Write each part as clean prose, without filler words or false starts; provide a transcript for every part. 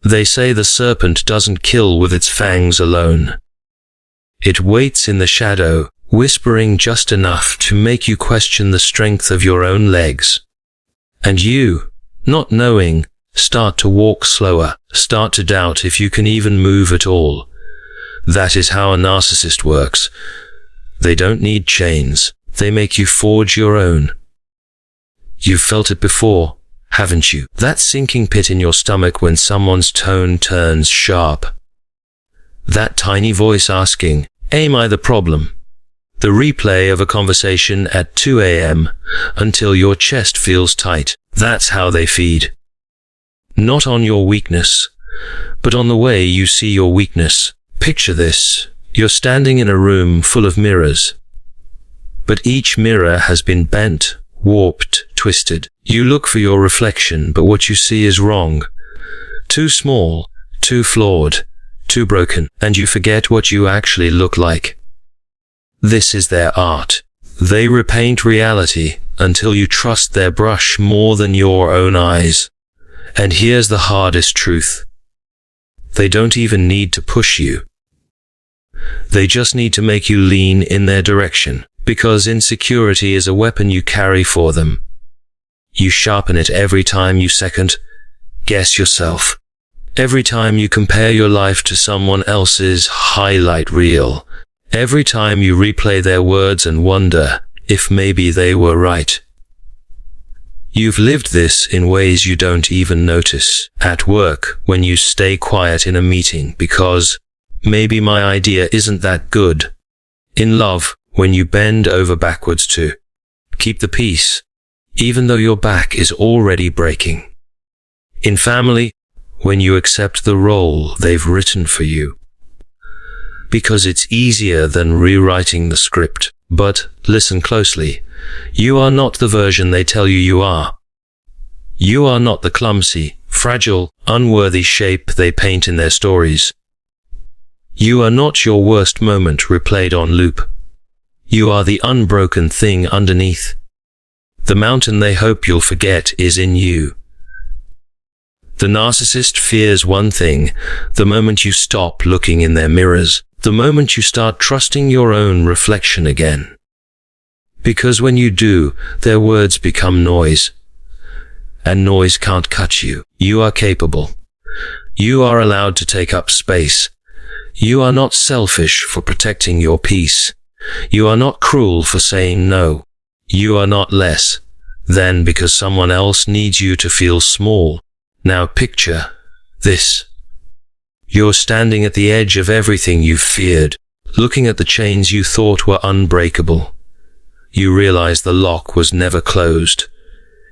They say the serpent doesn't kill with its fangs alone. It waits in the shadow, whispering just enough to make you question the strength of your own legs. And you, not knowing, start to walk slower, start to doubt if you can even move at all. That is how a narcissist works. They don't need chains. They make you forge your own. You've felt it before, haven't you? That sinking pit in your stomach when someone's tone turns sharp. That tiny voice asking, "Am I the problem?" The replay of a conversation at 2 a.m. until your chest feels tight. That's how they feed. Not on your weakness, but on the way you see your weakness. Picture this. You're standing in a room full of mirrors. But each mirror has been bent, warped, twisted. You look for your reflection, but what you see is wrong. Too small, too flawed, too broken, and you forget what you actually look like. This is their art. They repaint reality until you trust their brush more than your own eyes. And here's the hardest truth. They don't even need to push you. They just need to make you lean in their direction, because insecurity is a weapon you carry for them. You sharpen it every time you second guess yourself. Every time you compare your life to someone else's highlight reel. Every time you replay their words and wonder if maybe they were right. You've lived this in ways you don't even notice. At work, when you stay quiet in a meeting because maybe my idea isn't that good. In love, when you bend over backwards to keep the peace, even though your back is already breaking. In family, when you accept the role they've written for you. Because it's easier than rewriting the script. But, listen closely, you are not the version they tell you you are. You are not the clumsy, fragile, unworthy shape they paint in their stories. You are not your worst moment replayed on loop. You are the unbroken thing underneath. The mountain they hope you'll forget is in you. The narcissist fears one thing: the moment you stop looking in their mirrors. The moment you start trusting your own reflection again. Because when you do, their words become noise. And noise can't cut you. You are capable. You are allowed to take up space. You are not selfish for protecting your peace. You are not cruel for saying no. You are not less than because someone else needs you to feel small. Now picture this. You're standing at the edge of everything you've feared, looking at the chains you thought were unbreakable. You realize the lock was never closed.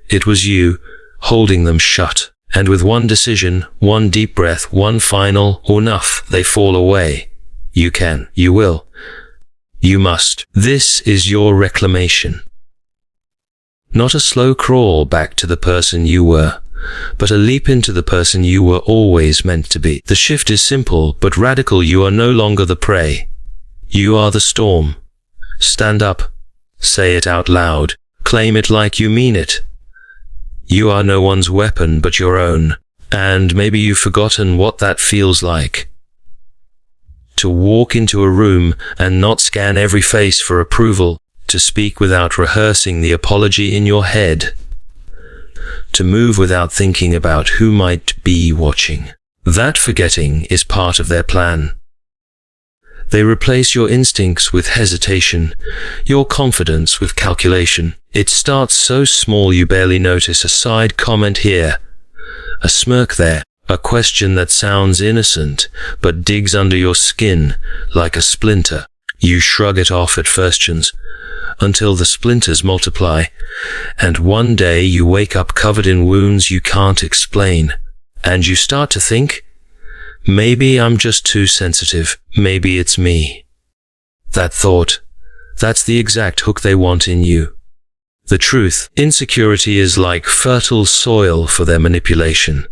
It was you, holding them shut. And with one decision, one deep breath, one final enough, they fall away. You can, you will, you must. This is your reclamation. Not a slow crawl back to the person you were, but a leap into the person you were always meant to be. The shift is simple but radical. You are no longer the prey. You are the storm. Stand up. Say it out loud. Claim it like you mean it. You are no one's weapon but your own. And maybe you've forgotten what that feels like. To walk into a room and not scan every face for approval. To speak without rehearsing the apology in your head. To move without thinking about who might be watching. That forgetting is part of their plan. They replace your instincts with hesitation, your confidence with calculation. It starts so small you barely notice a side comment here, a smirk there, a question that sounds innocent but digs under your skin like a splinter. You shrug it off at first until the splinters multiply, and one day you wake up covered in wounds you can't explain, and you start to think, maybe I'm just too sensitive, maybe it's me. That thought, that's the exact hook they want in you. The truth, insecurity is like fertile soil for their manipulation.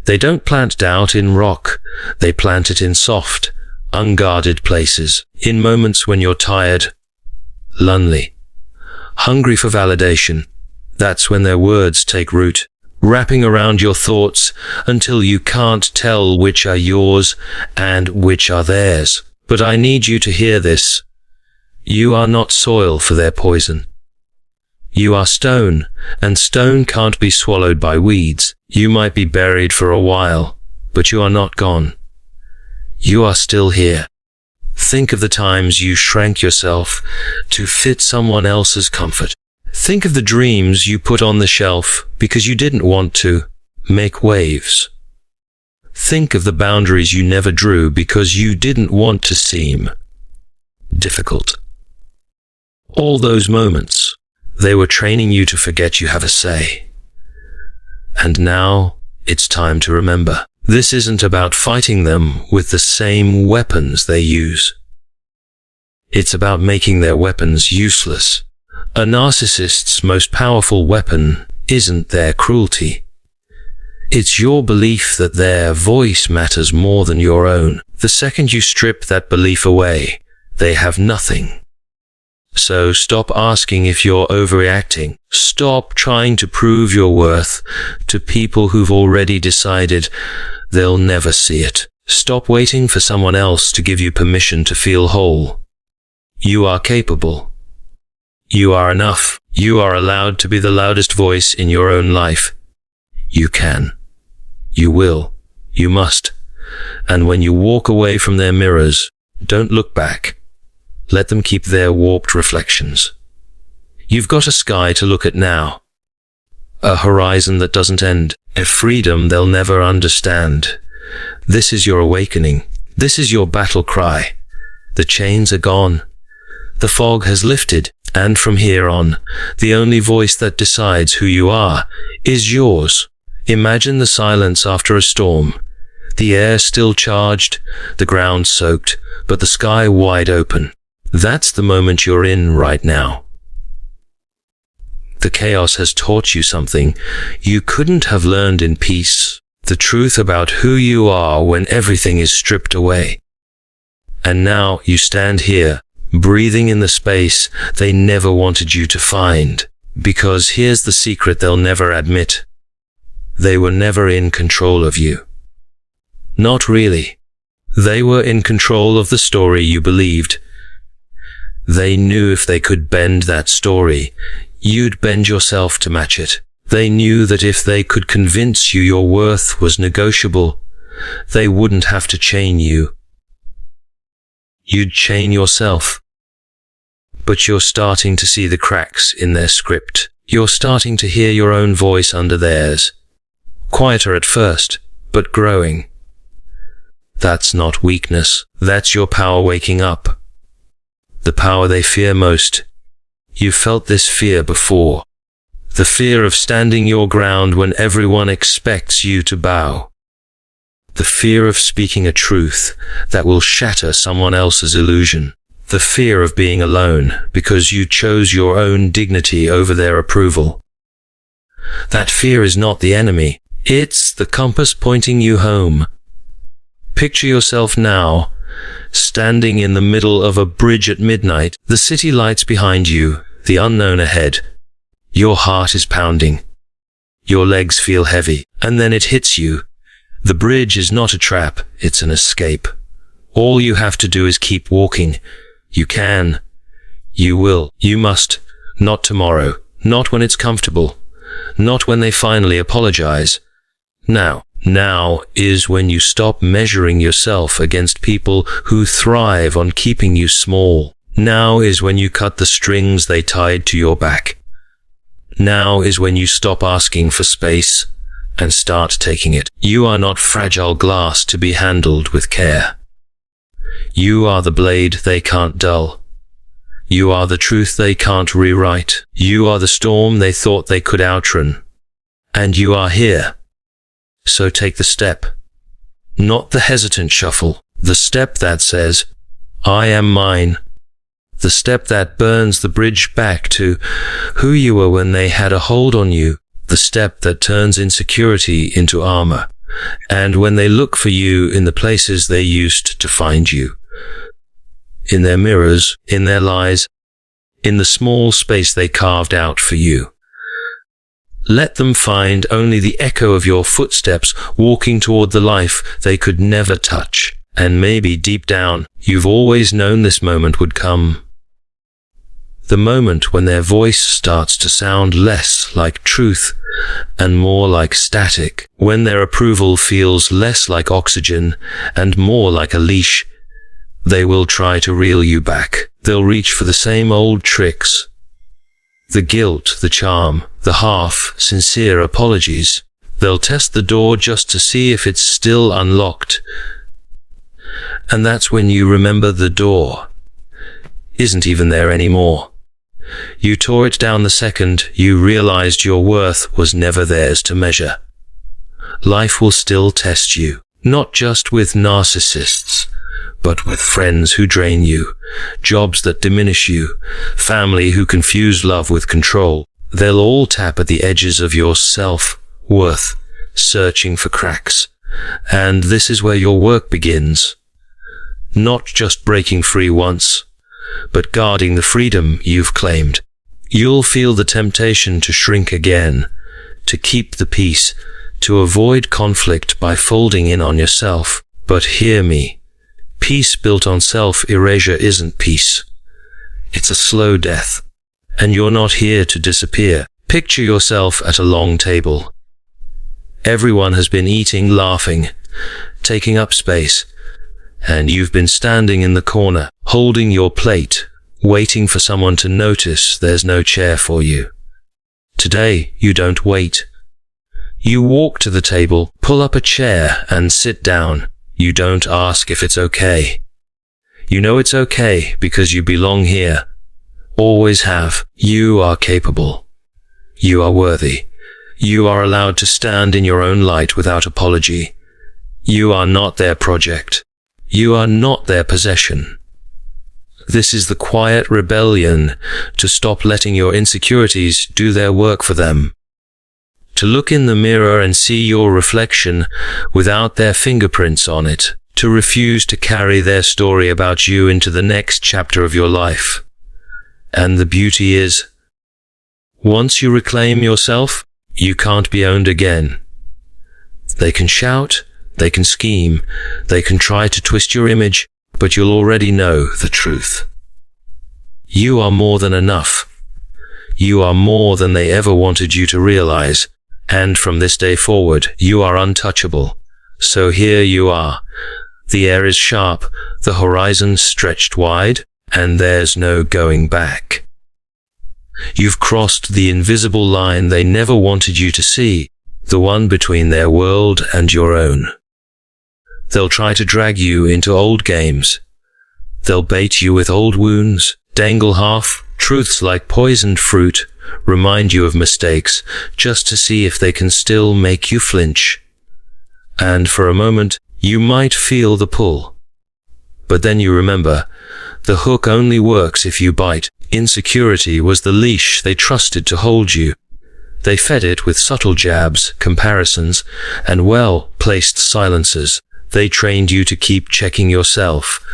They don't plant doubt in rock, they plant it in soft, unguarded places, in moments when you're tired, lonely, hungry for validation. That's when their words take root. wrapping around your thoughts until you can't tell which are yours and which are theirs. But I need you to hear this. You are not soil for their poison. You are stone, and stone can't be swallowed by weeds. You might be buried for a while, but you are not gone. You are still here. Think of the times you shrank yourself to fit someone else's comfort. Think of the dreams you put on the shelf because you didn't want to make waves. Think of the boundaries you never drew because you didn't want to seem difficult. All those moments, they were training you to forget you have a say. And now it's time to remember. This isn't about fighting them with the same weapons they use. It's about making their weapons useless. A narcissist's most powerful weapon isn't their cruelty. It's your belief that their voice matters more than your own. The second you strip that belief away, they have nothing. So stop asking if you're overreacting. Stop trying to prove your worth to people who've already decided they'll never see it. Stop waiting for someone else to give you permission to feel whole. You are capable. You are enough. You are allowed to be the loudest voice in your own life. You can. You will. You must. And when you walk away from their mirrors, don't look back. Let them keep their warped reflections. You've got a sky to look at now. A horizon that doesn't end. A freedom they'll never understand. This is your awakening. This is your battle cry. The chains are gone. The fog has lifted. And from here on, the only voice that decides who you are is yours. Imagine the silence after a storm. The air still charged, the ground soaked, but the sky wide open. That's the moment you're in right now. The chaos has taught you something you couldn't have learned in peace. The truth about who you are when everything is stripped away. And now you stand here, breathing in the space they never wanted you to find. Because here's the secret they'll never admit. They were never in control of you. Not really. They were in control of the story you believed. They knew if they could bend that story, you'd bend yourself to match it. They knew that if they could convince you your worth was negotiable, they wouldn't have to chain you. You'd chain yourself. But you're starting to see the cracks in their script. You're starting to hear your own voice under theirs. Quieter at first, but growing. That's not weakness. That's your power waking up. The power they fear most. You've felt this fear before. The fear of standing your ground when everyone expects you to bow. The fear of speaking a truth that will shatter someone else's illusion. The fear of being alone because you chose your own dignity over their approval. That fear is not the enemy. It's the compass pointing you home. Picture yourself now, standing in the middle of a bridge at midnight, the city lights behind you, the unknown ahead. Your heart is pounding. Your legs feel heavy, and then it hits you. The bridge is not a trap, it's an escape. All you have to do is keep walking. You can. You will. You must. Not tomorrow. Not when it's comfortable. Not when they finally apologize. Now. Now is when you stop measuring yourself against people who thrive on keeping you small. Now is when you cut the strings they tied to your back. Now is when you stop asking for space and start taking it. You are not fragile glass to be handled with care. You are the blade they can't dull. You are the truth they can't rewrite. You are the storm they thought they could outrun. And you are here. So take the step. Not the hesitant shuffle. The step that says, I am mine. The step that burns the bridge back to who you were when they had a hold on you. The step that turns insecurity into armor. And when they look for you in the places they used to find you. In their mirrors, in their lies, in the small space they carved out for you. Let them find only the echo of your footsteps walking toward the life they could never touch. And maybe deep down, you've always known this moment would come. The moment when their voice starts to sound less like truth and more like static, when their approval feels less like oxygen and more like a leash. They will try to reel you back. They'll reach for the same old tricks. The guilt, the charm, the half-sincere apologies. They'll test the door just to see if it's still unlocked. And that's when you remember the door isn't even there anymore. You tore it down the second you realized your worth was never theirs to measure. Life will still test you, not just with narcissists, but with friends who drain you, jobs that diminish you, family who confuse love with control. They'll all tap at the edges of your self-worth, searching for cracks. And this is where your work begins. Not just breaking free once, but guarding the freedom you've claimed. You'll feel the temptation to shrink again, to keep the peace, to avoid conflict by folding in on yourself. But hear me. Peace built on self-erasure isn't peace. It's a slow death. And you're not here to disappear. Picture yourself at a long table. Everyone has been eating, laughing, taking up space, and you've been standing in the corner, holding your plate, waiting for someone to notice there's no chair for you. Today, you don't wait. You walk to the table, pull up a chair, and sit down. You don't ask if it's okay. You know it's okay because you belong here. Always have. You are capable. You are worthy. You are allowed to stand in your own light without apology. You are not their project. You are not their possession. This is the quiet rebellion to stop letting your insecurities do their work for them. To look in the mirror and see your reflection without their fingerprints on it. To refuse to carry their story about you into the next chapter of your life. And the beauty is, once you reclaim yourself, you can't be owned again. They can shout, they can scheme, they can try to twist your image, but you'll already know the truth. You are more than enough. You are more than they ever wanted you to realize. And from this day forward, you are untouchable. So here you are. The air is sharp, the horizon stretched wide, and there's no going back. You've crossed the invisible line they never wanted you to see, the one between their world and your own. They'll try to drag you into old games. They'll bait you with old wounds, dangle half-truths like poisoned fruit, remind you of mistakes, just to see if they can still make you flinch. And for a moment, you might feel the pull. But then you remember, the hook only works if you bite. Insecurity was the leash they trusted to hold you. They fed it with subtle jabs, comparisons, and well-placed silences. They trained you to keep checking yourself,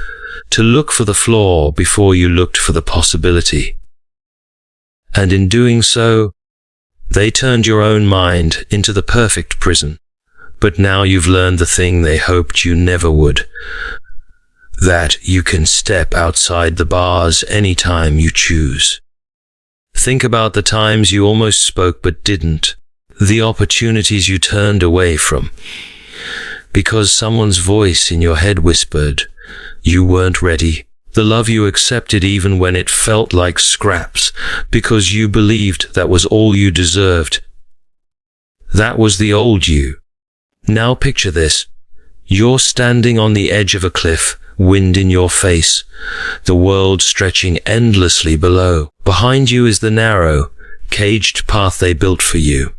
to look for the flaw before you looked for the possibility. And in doing so, they turned your own mind into the perfect prison. But now you've learned the thing they hoped you never would. That you can step outside the bars anytime you choose. Think about the times you almost spoke but didn't. The opportunities you turned away from. Because someone's voice in your head whispered, you weren't ready. The love you accepted even when it felt like scraps, because you believed that was all you deserved. That was the old you. Now picture this. You're standing on the edge of a cliff, wind in your face, the world stretching endlessly below. Behind you is the narrow, caged path they built for you.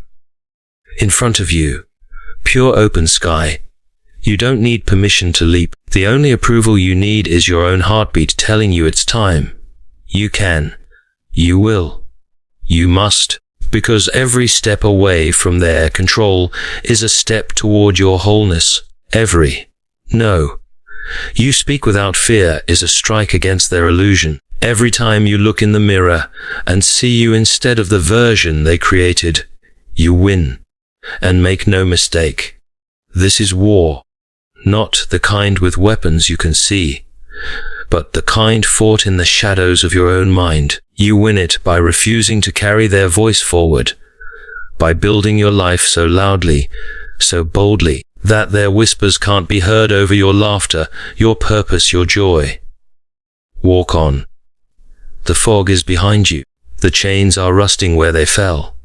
In front of you, pure open sky. You don't need permission to leap. The only approval you need is your own heartbeat telling you it's time. You can. You will. You must. Because every step away from their control is a step toward your wholeness. Every. No. You speak without fear is a strike against their illusion. Every time you look in the mirror and see you instead of the version they created, You win. And make no mistake, this is war. Not the kind with weapons you can see, but the kind fought in the shadows of your own mind. You win it by refusing to carry their voice forward, by building your life so loudly, so boldly, that their whispers can't be heard over your laughter, your purpose, your joy. Walk on. The fog is behind you. The chains are rusting where they fell.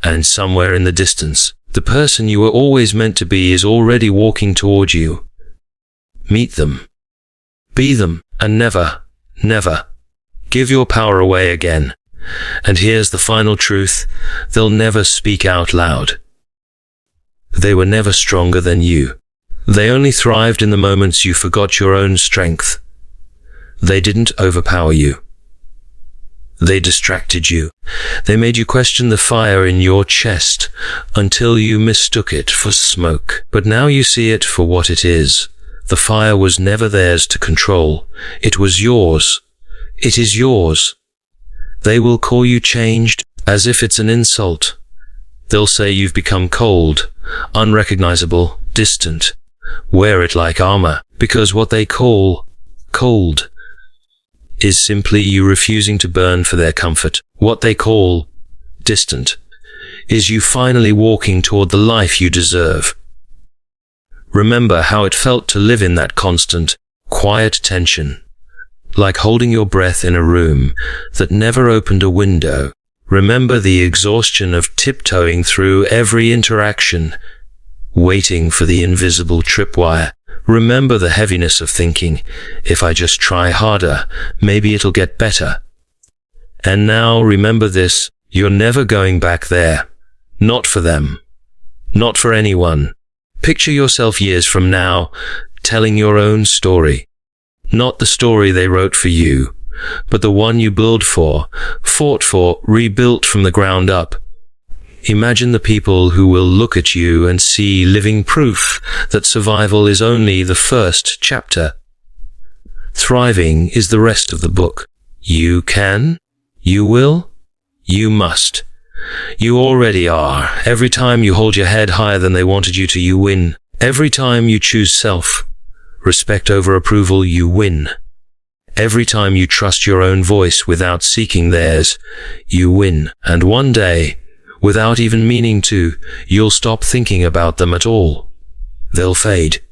And somewhere in the distance, the person you were always meant to be is already walking toward you. Meet them. Be them, and never, never give your power away again. And here's the final truth: they'll never speak out loud. They were never stronger than you. They only thrived in the moments you forgot your own strength. They didn't overpower you. They distracted you. They made you question the fire in your chest until you mistook it for smoke. But now you see it for what it is. The fire was never theirs to control. It was yours. It is yours. They will call you changed as if it's an insult. They'll say you've become cold, unrecognizable, distant. Wear it like armor, because what they call cold is simply you refusing to burn for their comfort. What they call distant is you finally walking toward the life you deserve. Remember how it felt to live in that constant, quiet tension, like holding your breath in a room that never opened a window. Remember the exhaustion of tiptoeing through every interaction, waiting for the invisible tripwire. Remember the heaviness of thinking, if I just try harder, maybe it'll get better. And now remember this: you're never going back there. Not for them. Not for anyone. Picture yourself years from now, telling your own story. Not the story they wrote for you, but the one you built for, fought for, rebuilt from the ground up. Imagine the people who will look at you and see living proof that survival is only the first chapter. Thriving is the rest of the book. You can, you will, you must. You already are. Every time you hold your head higher than they wanted you to, you win. Every time you choose self-respect over approval, you win. Every time you trust your own voice without seeking theirs, you win. And one day, without even meaning to, you'll stop thinking about them at all. They'll fade.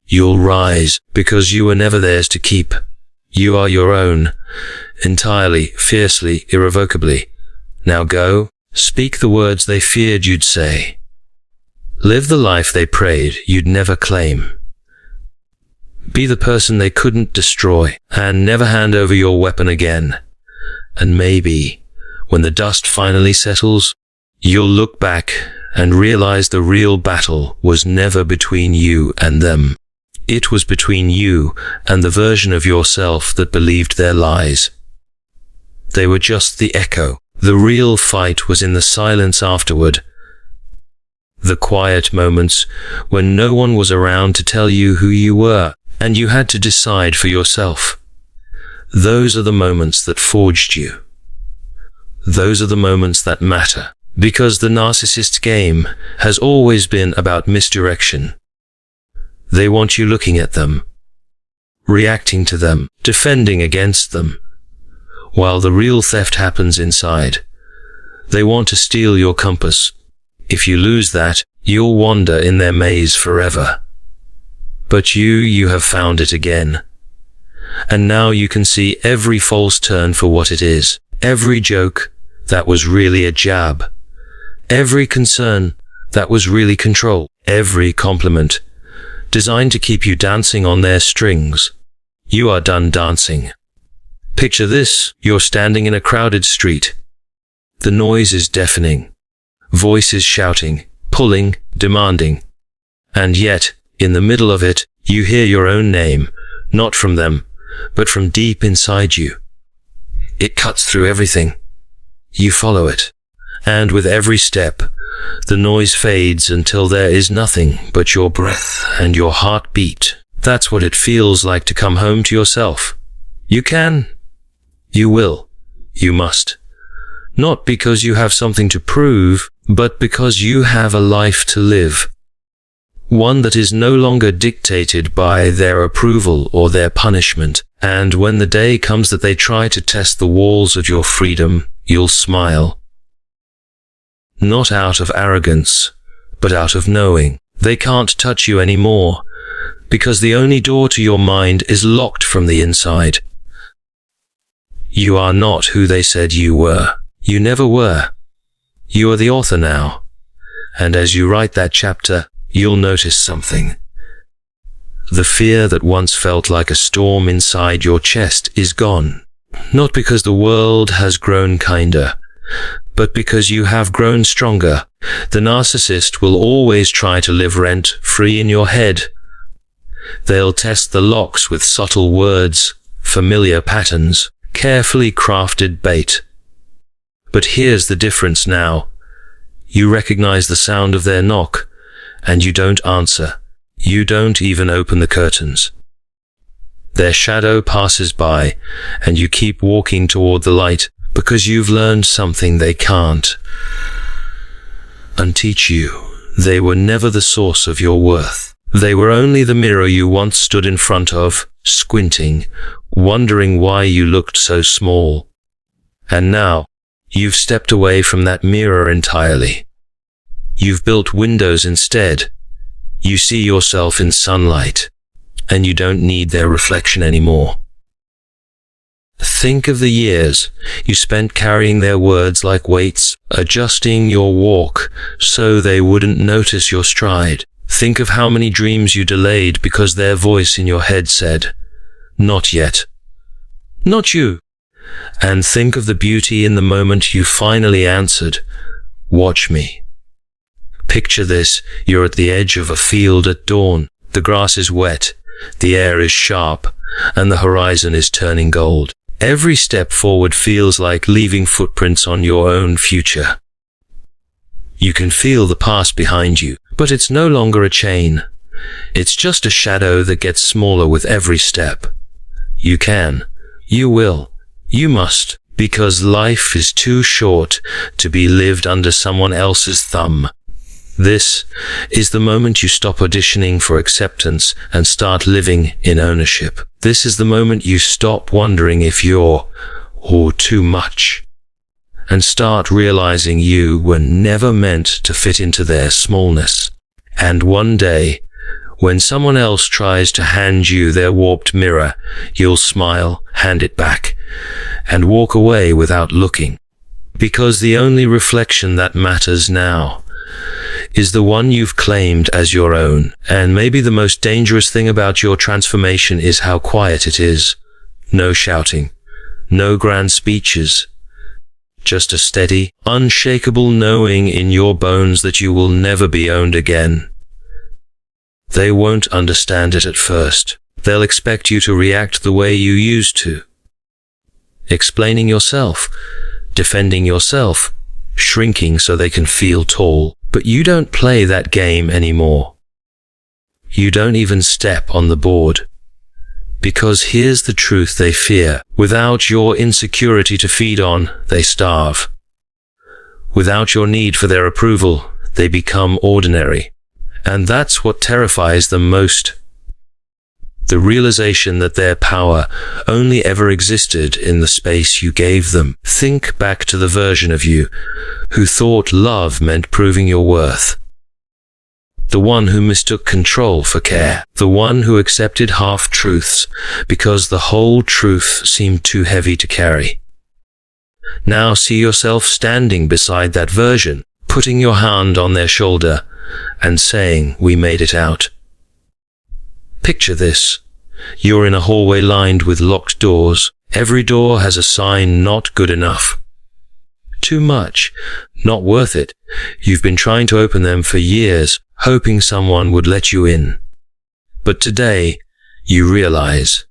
You'll rise, because you were never theirs to keep. You are your own, entirely, fiercely, irrevocably. Now go, speak the words they feared you'd say. Live the life they prayed you'd never claim. Be the person they couldn't destroy, and never hand over your weapon again. And maybe, when the dust finally settles, you'll look back and realize the real battle was never between you and them. It was between you and the version of yourself that believed their lies. They were just the echo. The real fight was in the silence afterward. The quiet moments when no one was around to tell you who you were, and you had to decide for yourself. Those are the moments that forged you. Those are the moments that matter. Because the narcissist game has always been about misdirection. They want you looking at them, reacting to them, defending against them, while the real theft happens inside. They want to steal your compass. If you lose that, you'll wander in their maze forever. But you have found it again. And now you can see every false turn for what it is. Every joke that was really a jab. Every concern that was really control. Every compliment designed to keep you dancing on their strings. You are done dancing. Picture this: you're standing in a crowded street. The noise is deafening. Voices shouting, pulling, demanding. And yet, in the middle of it, you hear your own name, not from them, but from deep inside you. It cuts through everything. You follow it. And with every step, the noise fades until there is nothing but your breath and your heartbeat. That's what it feels like to come home to yourself. You can. You will. You must. Not because you have something to prove, but because you have a life to live. One that is no longer dictated by their approval or their punishment. And when the day comes that they try to test the walls of your freedom, you'll smile. Not out of arrogance, but out of knowing. They can't touch you anymore, because the only door to your mind is locked from the inside. You are not who they said you were. You never were. You are the author now. And as you write that chapter, you'll notice something. The fear that once felt like a storm inside your chest is gone. Not because the world has grown kinder, but because you have grown stronger. The narcissist will always try to live rent-free in your head. They'll test the locks with subtle words, familiar patterns, carefully crafted bait. But here's the difference now. You recognize the sound of their knock, and you don't answer. You don't even open the curtains. Their shadow passes by, and you keep walking toward the light because you've learned something they can't unteach you. They were never the source of your worth. They were only the mirror you once stood in front of, squinting, wondering why you looked so small. And now, you've stepped away from that mirror entirely. You've built windows instead. You see yourself in sunlight, and you don't need their reflection anymore. Think of the years you spent carrying their words like weights, adjusting your walk so they wouldn't notice your stride. Think of how many dreams you delayed because their voice in your head said, "Not yet. Not you." And think of the beauty in the moment you finally answered, "Watch me." Picture this, you're at the edge of a field at dawn. The grass is wet, the air is sharp, and the horizon is turning gold. Every step forward feels like leaving footprints on your own future. You can feel the past behind you, but it's no longer a chain. It's just a shadow that gets smaller with every step. You can, you will, you must, because life is too short to be lived under someone else's thumb. This is the moment you stop auditioning for acceptance and start living in ownership. This is the moment you stop wondering if you're too much and start realizing you were never meant to fit into their smallness. And one day, when someone else tries to hand you their warped mirror, you'll smile, hand it back, and walk away without looking. Because the only reflection that matters now is the one you've claimed as your own. And maybe the most dangerous thing about your transformation is how quiet it is. No shouting, no grand speeches, just a steady, unshakable knowing in your bones that you will never be owned again. They won't understand it at first. They'll expect you to react the way you used to. Explaining yourself, defending yourself, shrinking so they can feel tall. But you don't play that game anymore. You don't even step on the board. Because here's the truth they fear. Without your insecurity to feed on, they starve. Without your need for their approval, they become ordinary. And that's what terrifies them most. The realization that their power only ever existed in the space you gave them. Think back to the version of you who thought love meant proving your worth. The one who mistook control for care. The one who accepted half-truths because the whole truth seemed too heavy to carry. Now see yourself standing beside that version, putting your hand on their shoulder and saying, "We made it out." Picture this. You're in a hallway lined with locked doors. Every door has a sign, "Not good enough." Too much. Not worth it. You've been trying to open them for years, hoping someone would let you in. But today, you realize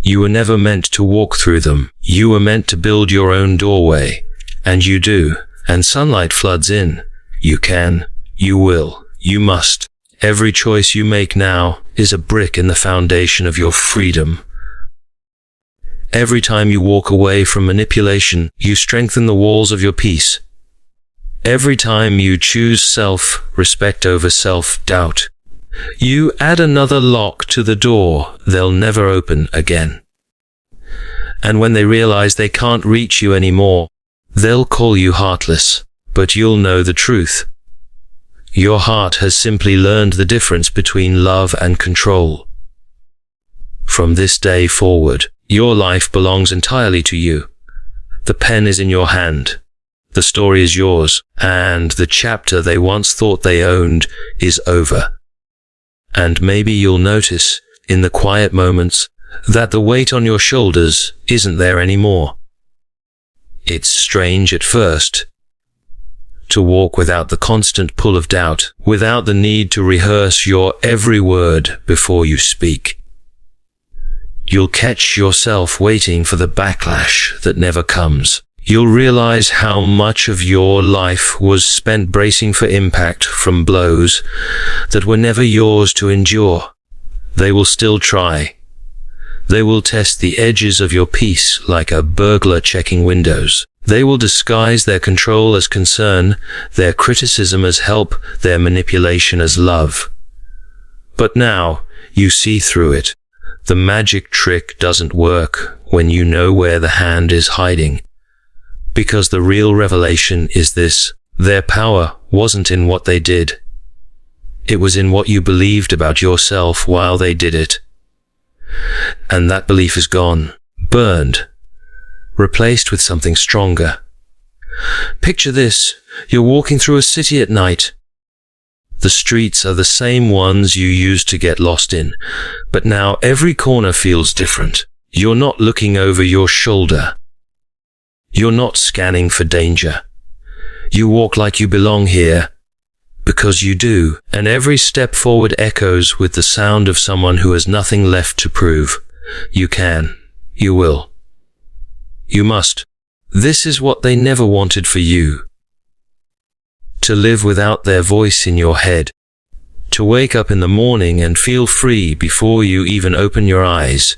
you were never meant to walk through them. You were meant to build your own doorway. And you do. And sunlight floods in. You can. You will. You must. Every choice you make now is a brick in the foundation of your freedom. Every time you walk away from manipulation, you strengthen the walls of your peace. Every time you choose self-respect over self-doubt, you add another lock to the door they'll never open again. And when they realize they can't reach you anymore, they'll call you heartless, but you'll know the truth. Your heart has simply learned the difference between love and control. From this day forward, your life belongs entirely to you. The pen is in your hand. The story is yours, and the chapter they once thought they owned is over. And maybe you'll notice, in the quiet moments, that the weight on your shoulders isn't there anymore. It's strange at first, to walk without the constant pull of doubt, without the need to rehearse your every word before you speak. You'll catch yourself waiting for the backlash that never comes. You'll realize how much of your life was spent bracing for impact from blows that were never yours to endure. They will still try. They will test the edges of your peace like a burglar checking windows. They will disguise their control as concern, their criticism as help, their manipulation as love. But now, you see through it. The magic trick doesn't work when you know where the hand is hiding. Because the real revelation is this: their power wasn't in what they did. It was in what you believed about yourself while they did it. And that belief is gone, burned, replaced with something stronger. Picture this: you're walking through a city at night. The streets are the same ones you used to get lost in, but now every corner feels different. You're not looking over your shoulder. You're not scanning for danger. You walk like you belong here, because you do, and every step forward echoes with the sound of someone who has nothing left to prove. You can. You will. You must. This is what they never wanted for you. To live without their voice in your head. To wake up in the morning and feel free before you even open your eyes.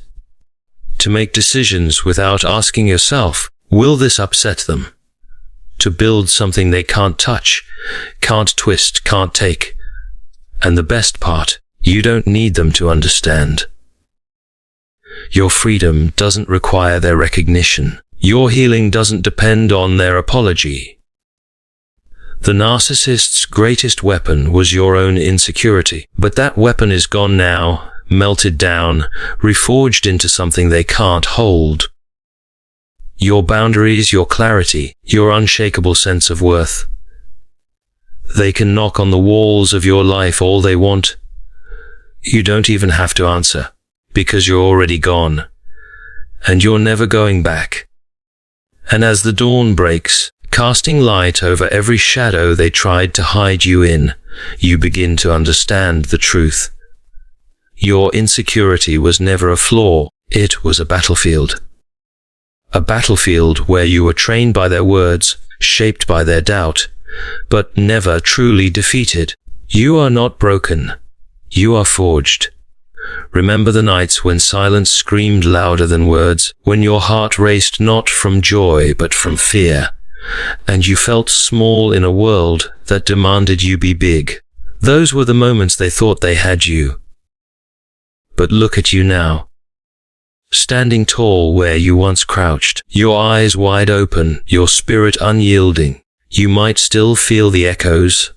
To make decisions without asking yourself, will this upset them? To build something they can't touch, can't twist, can't take. And the best part, you don't need them to understand. Your freedom doesn't require their recognition. Your healing doesn't depend on their apology. The narcissist's greatest weapon was your own insecurity, but that weapon is gone now, melted down, reforged into something they can't hold. Your boundaries, your clarity, your unshakable sense of worth. They can knock on the walls of your life all they want. You don't even have to answer, because you're already gone, and you're never going back. And as the dawn breaks, casting light over every shadow they tried to hide you in, you begin to understand the truth. Your insecurity was never a flaw, it was a battlefield. A battlefield where you were trained by their words, shaped by their doubt, but never truly defeated. You are not broken. You are forged. Remember the nights when silence screamed louder than words, when your heart raced not from joy but from fear, and you felt small in a world that demanded you be big. Those were the moments they thought they had you. But look at you now. Standing tall where you once crouched, your eyes wide open, your spirit unyielding. You might still feel the echoes,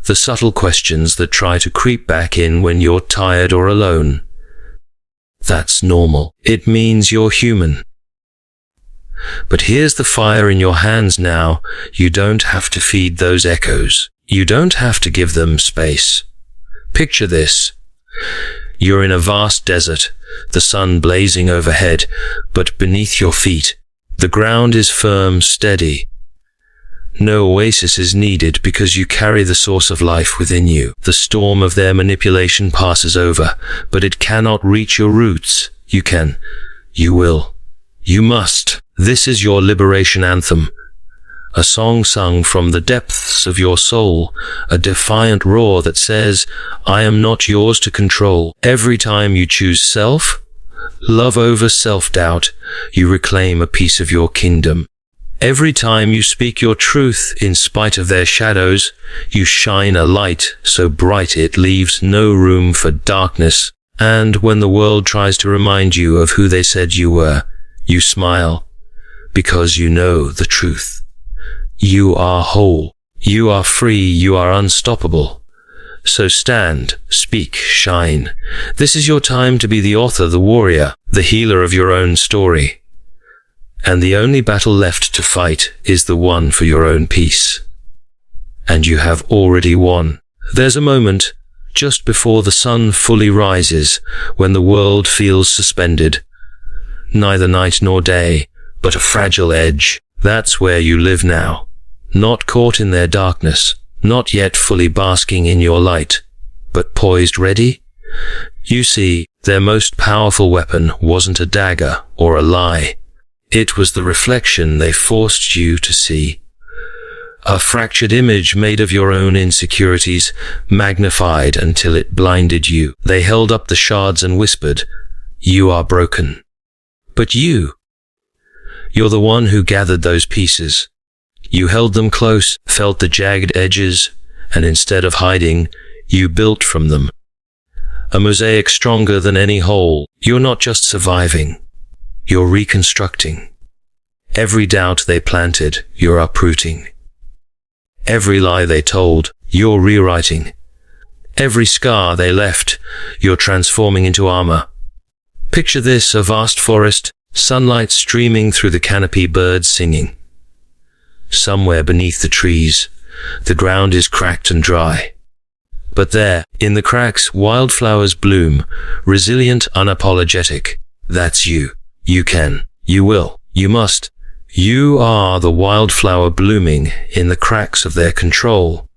the subtle questions that try to creep back in when you're tired or alone. That's normal. It means you're human. But here's the fire in your hands now. You don't have to feed those echoes. You don't have to give them space. Picture this. You're in a vast desert, the sun blazing overhead, but beneath your feet, the ground is firm, steady. No oasis is needed because you carry the source of life within you. The storm of their manipulation passes over, but it cannot reach your roots. You can. You will. You must. This is your liberation anthem. A song sung from the depths of your soul, a defiant roar that says, I am not yours to control. Every time you choose self, love over self-doubt, you reclaim a piece of your kingdom. Every time you speak your truth in spite of their shadows, you shine a light so bright it leaves no room for darkness. And when the world tries to remind you of who they said you were, you smile, because you know the truth. You are whole. You are free. You are unstoppable. So stand, speak, shine. This is your time to be the author, the warrior, the healer of your own story. And the only battle left to fight is the one for your own peace. And you have already won. There's a moment, just before the sun fully rises, when the world feels suspended. Neither night nor day, but a fragile edge. That's where you live now. Not caught in their darkness, not yet fully basking in your light, but poised ready. You see, their most powerful weapon wasn't a dagger or a lie. It was the reflection they forced you to see. A fractured image made of your own insecurities, magnified until it blinded you. They held up the shards and whispered, "You are broken." But you're the one who gathered those pieces. You held them close, felt the jagged edges, and instead of hiding, you built from them. A mosaic stronger than any whole. You're not just surviving. You're reconstructing. Every doubt they planted, you're uprooting. Every lie they told, you're rewriting. Every scar they left, you're transforming into armor. Picture this, a vast forest, sunlight streaming through the canopy, birds singing. Somewhere beneath the trees, the ground is cracked and dry. But there, in the cracks, wildflowers bloom, resilient, unapologetic. That's you. You can, you will, you must. You are the wildflower blooming in the cracks of their control.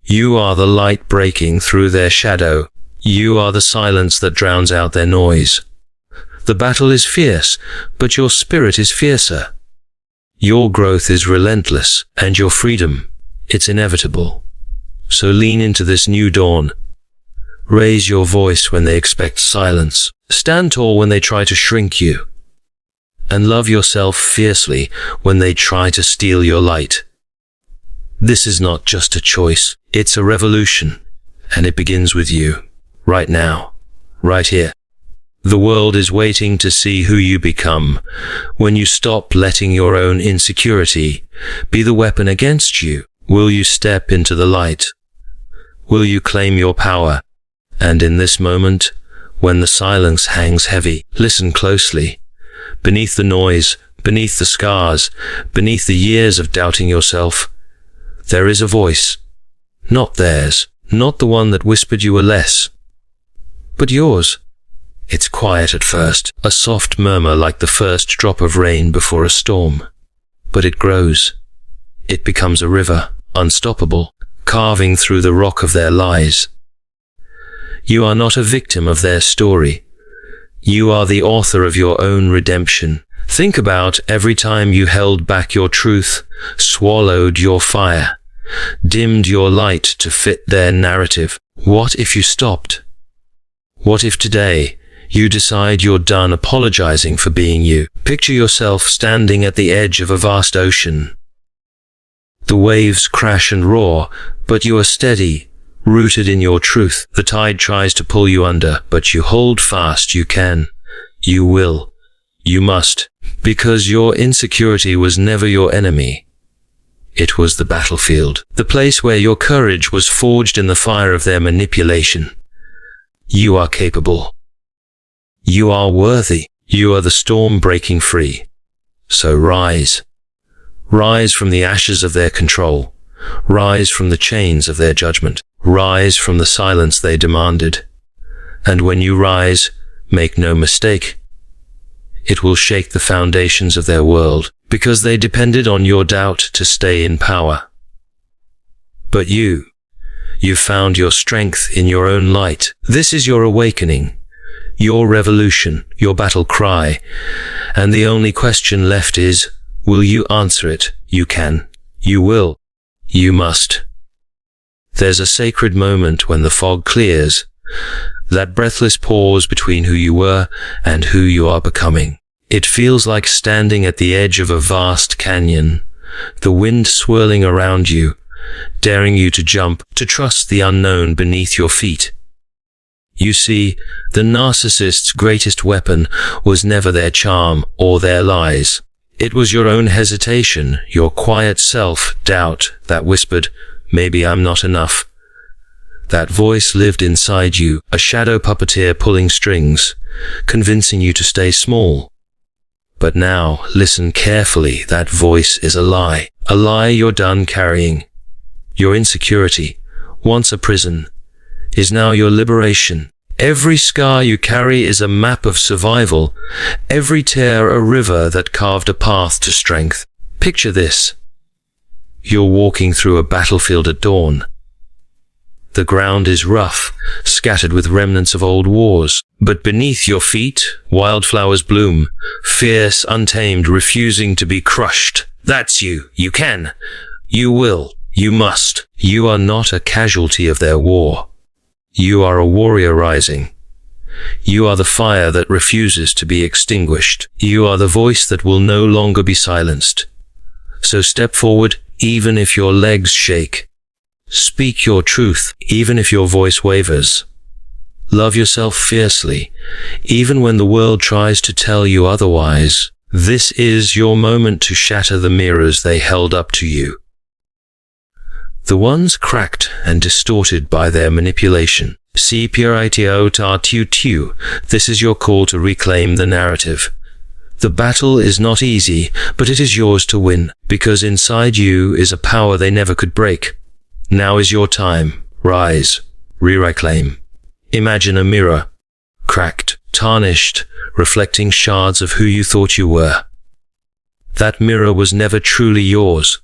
You are the light breaking through their shadow. You are the silence that drowns out their noise. The battle is fierce, but your spirit is fiercer. Your growth is relentless, and your freedom, it's inevitable. So lean into this new dawn. Raise your voice when they expect silence. Stand tall when they try to shrink you. And love yourself fiercely when they try to steal your light. This is not just a choice, it's a revolution, and it begins with you, right now, right here. The world is waiting to see who you become when you stop letting your own insecurity be the weapon against you. Will you step into the light? Will you claim your power? And in this moment, when the silence hangs heavy, listen closely. Beneath the noise, beneath the scars, beneath the years of doubting yourself, there is a voice. Not theirs, not the one that whispered you were less, but yours. It's quiet at first, a soft murmur like the first drop of rain before a storm. But it grows. It becomes a river, unstoppable, carving through the rock of their lies. You are not a victim of their story. You are the author of your own redemption. Think about every time you held back your truth, swallowed your fire, dimmed your light to fit their narrative. What if you stopped? What if today you decide you're done apologizing for being you? Picture yourself standing at the edge of a vast ocean. The waves crash and roar, but you are steady, rooted in your truth. The tide tries to pull you under, but you hold fast. You can, you will, you must, because your insecurity was never your enemy. It was the battlefield, the place where your courage was forged in the fire of their manipulation. You are capable. You are worthy. You are the storm breaking free. So rise. Rise from the ashes of their control. Rise from the chains of their judgment. Rise from the silence they demanded. And when you rise, make no mistake, it will shake the foundations of their world, because they depended on your doubt to stay in power. But you found your strength in your own light. This is your awakening, your revolution, your battle cry. And the only question left is, will you answer it? You can, you will, you must. There's a sacred moment when the fog clears, that breathless pause between who you were and who you are becoming. It feels like standing at the edge of a vast canyon, the wind swirling around you, daring you to jump, to trust the unknown beneath your feet. You see, the narcissist's greatest weapon was never their charm or their lies. It was your own hesitation, your quiet self-doubt that whispered, "Maybe I'm not enough." That voice lived inside you, a shadow puppeteer pulling strings, convincing you to stay small. But now, listen carefully, that voice is a lie you're done carrying. Your insecurity, once a prison, is now your liberation. Every scar you carry is a map of survival, every tear a river that carved a path to strength. Picture this. You're walking through a battlefield at dawn. The ground is rough, scattered with remnants of old wars, but beneath your feet, wildflowers bloom, fierce, untamed, refusing to be crushed. That's you. You can. You will. You must. You are not a casualty of their war. You are a warrior rising. You are the fire that refuses to be extinguished. You are the voice that will no longer be silenced. So step forward, even if your legs shake. Speak your truth, even if your voice wavers. Love yourself fiercely, even when the world tries to tell you otherwise. This is your moment to shatter the mirrors they held up to you. The ones cracked and distorted by their manipulation. This is your call to reclaim the narrative. The battle is not easy, but it is yours to win, because inside you is a power they never could break. Now is your time. Rise. Reclaim. Imagine a mirror. Cracked, tarnished, reflecting shards of who you thought you were. That mirror was never truly yours.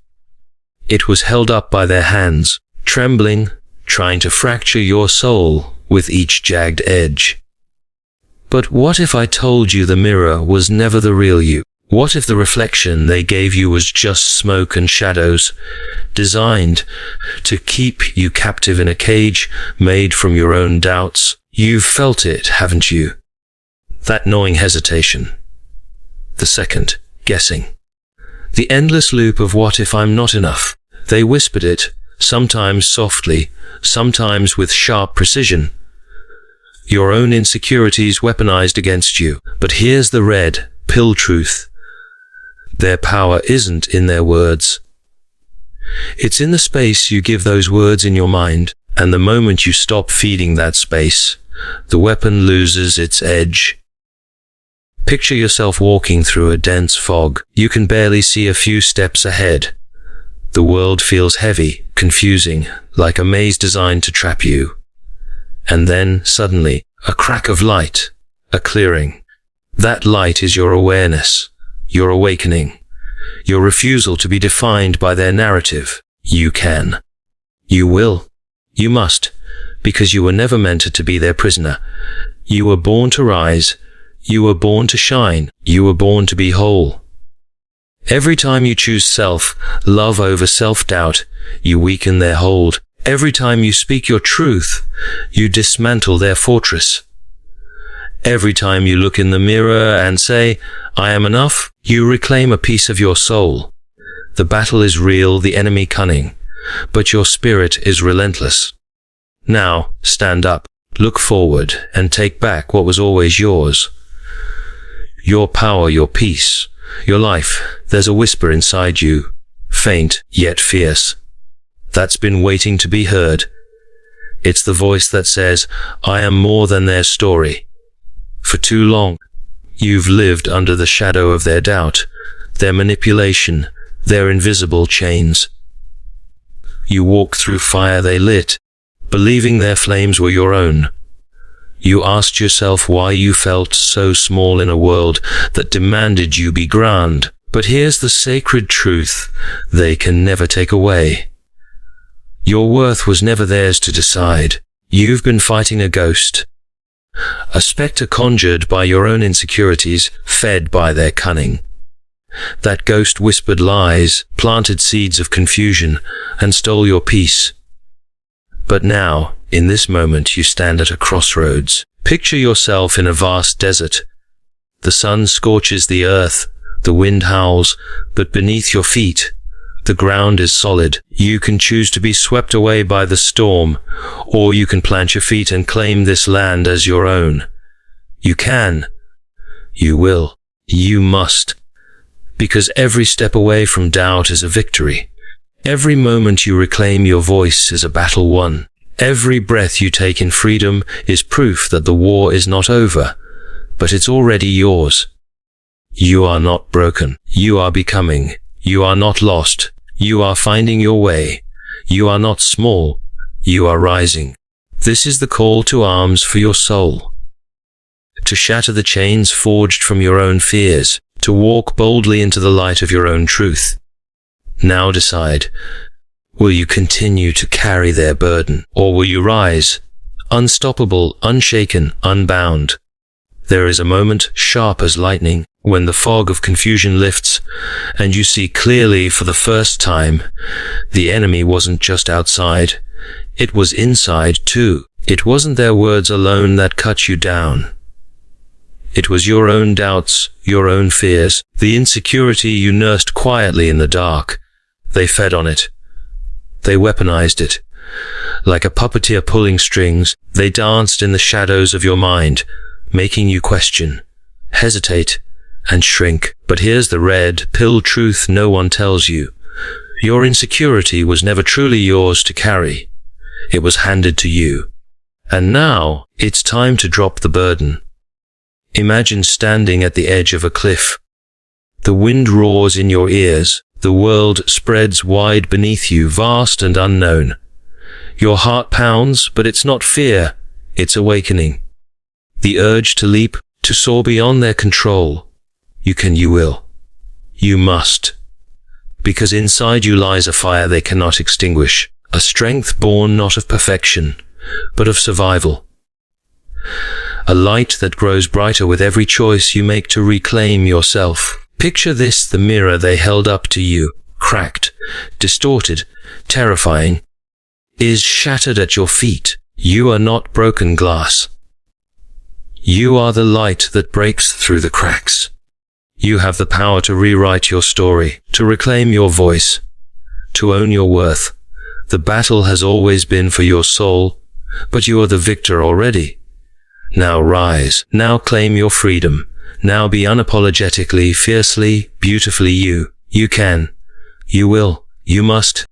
It was held up by their hands, trembling, trying to fracture your soul with each jagged edge. But what if I told you the mirror was never the real you? What if the reflection they gave you was just smoke and shadows, designed to keep you captive in a cage made from your own doubts? You've felt it, haven't you? That gnawing hesitation. The second, guessing. The endless loop of what if I'm not enough? They whispered it, sometimes softly, sometimes with sharp precision. Your own insecurities weaponized against you. But here's the red pill truth. Their power isn't in their words. It's in the space you give those words in your mind, and the moment you stop feeding that space, the weapon loses its edge. Picture yourself walking through a dense fog. You can barely see a few steps ahead. The world feels heavy, confusing, like a maze designed to trap you. And then, suddenly, a crack of light, a clearing. That light is your awareness, your awakening, your refusal to be defined by their narrative. You can. You will. You must, because you were never meant to be their prisoner. You were born to rise. You were born to shine. You were born to be whole. Every time you choose self-love over self-doubt, you weaken their hold. Every time you speak your truth, you dismantle their fortress. Every time you look in the mirror and say, "I am enough," you reclaim a piece of your soul. The battle is real, the enemy cunning, but your spirit is relentless. Now, stand up, look forward, and take back what was always yours. Your power, your peace, your life. There's a whisper inside you, faint yet fierce, that's been waiting to be heard. It's the voice that says, "I am more than their story." For too long, you've lived under the shadow of their doubt, their manipulation, their invisible chains. You walked through fire they lit, believing their flames were your own. You asked yourself why you felt so small in a world that demanded you be grand. But here's the sacred truth they can never take away. Your worth was never theirs to decide. You've been fighting a ghost, a spectre conjured by your own insecurities, fed by their cunning. That ghost whispered lies, planted seeds of confusion, and stole your peace. But now, In this moment, you stand at a crossroads. Picture yourself in a vast desert. The sun scorches the earth, the wind howls, but beneath your feet, the ground is solid. You can choose to be swept away by the storm, or you can plant your feet and claim this land as your own. You can. You will. You must. Because every step away from doubt is a victory. Every moment you reclaim your voice is a battle won. Every breath you take in freedom is proof that the war is not over, but it's already yours. You are not broken. You are becoming. You are not lost. You are finding your way. You are not small. You are rising. This is the call to arms for your soul. To shatter the chains forged from your own fears. To walk boldly into the light of your own truth. Now decide. Will you continue to carry their burden, or will you rise, unstoppable, unshaken, unbound? There is a moment, sharp as lightning, when the fog of confusion lifts, and you see clearly for the first time, the enemy wasn't just outside, it was inside too. It wasn't their words alone that cut you down. It was your own doubts, your own fears, the insecurity you nursed quietly in the dark. They fed on it. They weaponized it. Like a puppeteer pulling strings, they danced in the shadows of your mind, making you question, hesitate, and shrink. But here's the red pill truth no one tells you. Your insecurity was never truly yours to carry. It was handed to you. And now, it's time to drop the burden. Imagine standing at the edge of a cliff. The wind roars in your ears. The world spreads wide beneath you, vast and unknown. Your heart pounds, but it's not fear, it's awakening. The urge to leap, to soar beyond their control. You can, you will. You must. Because inside you lies a fire they cannot extinguish, a strength born not of perfection, but of survival. A light that grows brighter with every choice you make to reclaim yourself. Picture this, the mirror they held up to you, cracked, distorted, terrifying, is shattered at your feet. You are not broken glass. You are the light that breaks through the cracks. You have the power to rewrite your story, to reclaim your voice, to own your worth. The battle has always been for your soul, but you are the victor already. Now rise, now claim your freedom. Now be unapologetically, fiercely, beautifully you. You can. You will. You must.